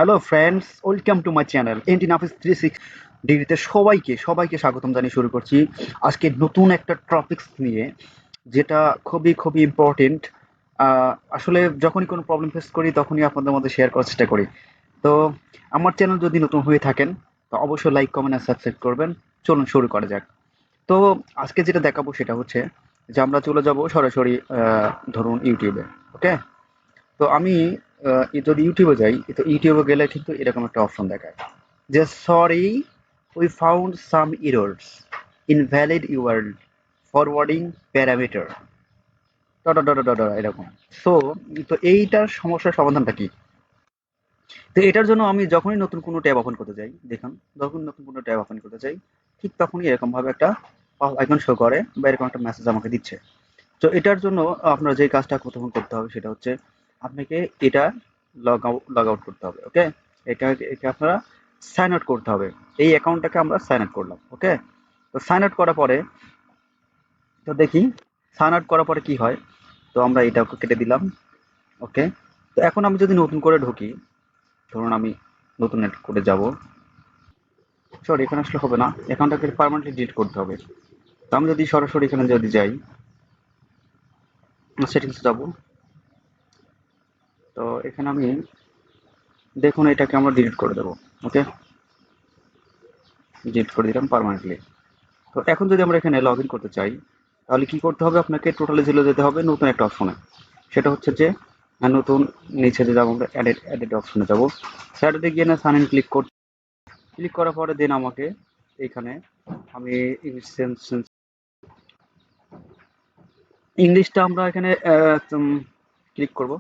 Hello friends, welcome to my channel Nt Nafis360 ডিগ্রিতে সবাইকে স্বাগতম জানিয়ে শুরু করছি আজকে নতুন একটা টপিক্স নিয়ে, যেটা খুবই খুবই ইম্পর্টেন্ট। আসলে যখনই কোনো প্রবলেম ফেস করি তখনই আপনাদের মধ্যে শেয়ার করার চেষ্টা করি। তো আমার চ্যানেল যদি নতুন হয়ে থাকেন তো অবশ্যই লাইক, কমেন্ট আর সাবস্ক্রাইব করবেন। চলুন শুরু করা যাক। তো আজকে যেটা দেখাবো সেটা হচ্ছে যে আমরা চলে যাব সরাসরি ধরুন ইউটিউবে। ওকে, তো আমি যদি ইউটিউবে যাই, তো ইউটিউবে গেলে কিন্তু এরকম একটা অপশন দেখায় যে sorry, we found some errors, invalid URL, forwarding parameter, dot dot dot এরকম। সো তো এইটার সমস্যার সমাধানটা কি? তো এটার জন্য আমি যখনই নতুন কোনো ট্যাব ওপেন করতে যাই, দেখুন, যখন নতুন কোনো ট্যাব ওপেন করতে যাই ঠিক তখনই এরকমভাবে একটা আইকন শো করে বা এরকম একটা মেসেজ আমাকে দিচ্ছে। তো এটার জন্য আপনার যে কাজটা প্রথম করতে হবে সেটা হচ্ছে আপনাকে এটা লগ আউট করতে হবে। ওকে, এটা আপনারা সাইন আউট করতে হবে। এই অ্যাকাউন্টটাকে আমরা সাইন আউট করলাম। ওকে, তো সাইন আউট করার পরে তো দেখি সাইন আউট করার পরে কি হয়। তো আমরা এটাকে কেটে দিলাম। ওকে, তো এখন আমি যদি নতুন করে ঢুকি, ধরুন আমি নতুন নেট করে যাব, সরি এখানে আসলে হবে না, অ্যাকাউন্টটাকে পার্মানেন্টলি ডিলিট করতে হবে। তো আমি যদি সরাসরি এখানে যদি যাই, সেটিংস যাব, তো এখানে আমি দেখুন এটাকে আমরা ডিলিট করে দেবো। ওকে, ডিলিট করে দিলাম পার্মানেন্টলি। তো এখন যদি আমরা এখানে লগ ইন করতে চাই তাহলে কি করতে হবে, আপনাকে টোটালি চলে যেতে হবে নতুন একটা অপশনে। সেটা হচ্ছে যে নতুন নিচে যে যাবো আমরা অ্যাডেড অপশনে যাবো। স্যাটারডে গিয়ে না সাইন ইন ক্লিক করার পরে দেন আমাকে এখানে আমি ইংলিশটা আমরা এখানে ক্লিক করব,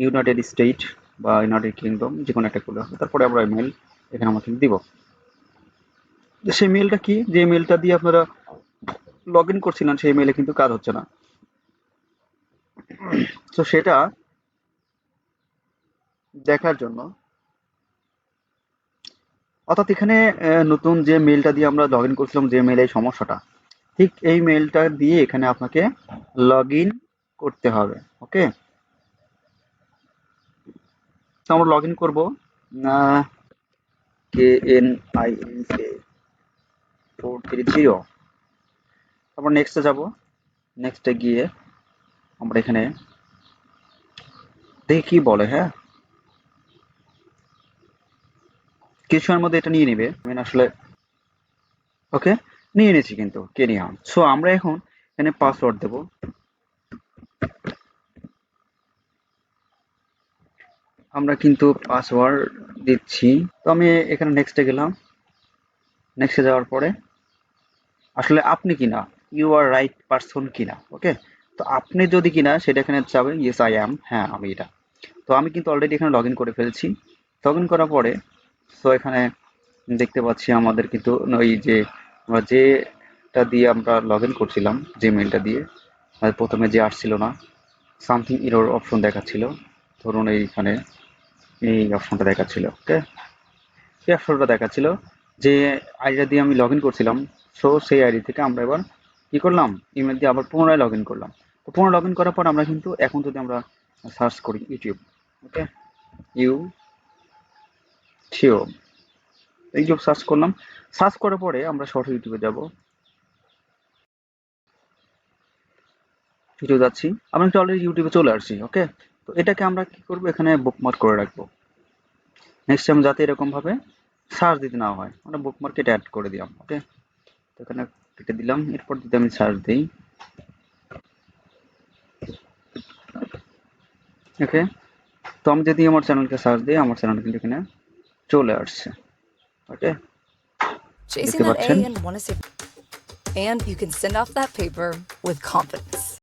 ইউনাইটেড স্টেট বা ইউনাইটেড কিংডম যে কোনো একটা করলে হবে। তারপরে আমরা ইমেল এখানে আমাকে দিব। সেই মেলটা কি, যে মেলটা দিয়ে আপনারা লগ ইন করছিলেন সেই মেলে কিন্তু কাজ হচ্ছে না। তো সেটা দেখার জন্য, অর্থাৎ এখানে নতুন যে মেলটা দিয়ে আমরা লগ ইন করছিলাম, যে মেলে সমস্যাটা, ঠিক এই মেলটা দিয়ে এখানে আপনাকে লগ ইন করতে হবে। ওকে, তো আমরা লগ ইন করবো KNINK430, তারপর নেক্সটে যাব। নেক্সটে গিয়ে আমরা এখানে দেখি কি বলে। হ্যাঁ, কিছুক্ষণের মধ্যে এটা নিয়ে নেবে। আমি আসলে ওকে নিয়ে নিয়েছি কিন্তু কেনিয়া। সো আমরা এখন এখানে পাসওয়ার্ড দেব। আমরা কিন্তু পাসওয়ার্ড দিচ্ছি। তো আমি এখানে নেক্সটে গেলাম। নেক্সটে যাওয়ার পরে আসলে আপনি কিনা, ইউ আর রাইট পারসন কিনা। ওকে, তো আপনি যদি কিনা সেটা এখানে যাবেন, ইয়েস আই অ্যাম, হ্যাঁ আমি এটা। তো আমি কিন্তু অলরেডি এখানে লগ ইন করে ফেলছি। লগ ইন করার পরে সো এখানে দেখতে পাচ্ছি আমাদের কিন্তু ওই যে আমরা যেটা দিয়ে আমরা লগ ইন করছিলাম, যে মেলটা দিয়ে প্রথমে যে আসছিল না, সামথিং এরর অপশন দেখাচ্ছিল। ধরুন এইখানে এই অপশনটা দেখাচ্ছিল। ওকে, এই অপশনটা দেখাচ্ছিল যে আইডিটা দিয়ে আমি লগ ইন করছিলাম। সো সেই আইডি থেকে আমরা এবার কি করলাম, ইমেল দিয়ে আবার পুনরায় লগ ইন করলাম। তো পুনরায় লগ ইন করার পর আমরা কিন্তু এখন যদি আমরা সার্চ করি ইউটিউব, ওকে, ইউটিউব, ইউটিউব সার্চ করলাম। সার্চ করার পরে আমরা সরাসরি ইউটিউবে যাব। ইউটিউবে যাচ্ছি, আমরা কিন্তু অলরেডি ইউটিউবে চলে আসছি। ওকে, তো এটাকে আমরা কি করবো, এখানে বুকমার্ক করে রাখবো। নেক্সট টাইম যাতে এরকম ভাবে সার্চ দিতে না হয়, আমরা বুকমার্কে অ্যাড করে দিলাম। ওকে, তো এখানে কেটে দিলাম। এরপর যদি আমি সার্চ দিই, ওকে, তো আমি যদি আমার চ্যানেলকে সার্চ দিই, আমার চ্যানেল কিন্তু এখানে চলে আসছে। ওকে, Chasing দেখতে that পাচ্ছেন। A and want to save, and you can send off that paper with confidence.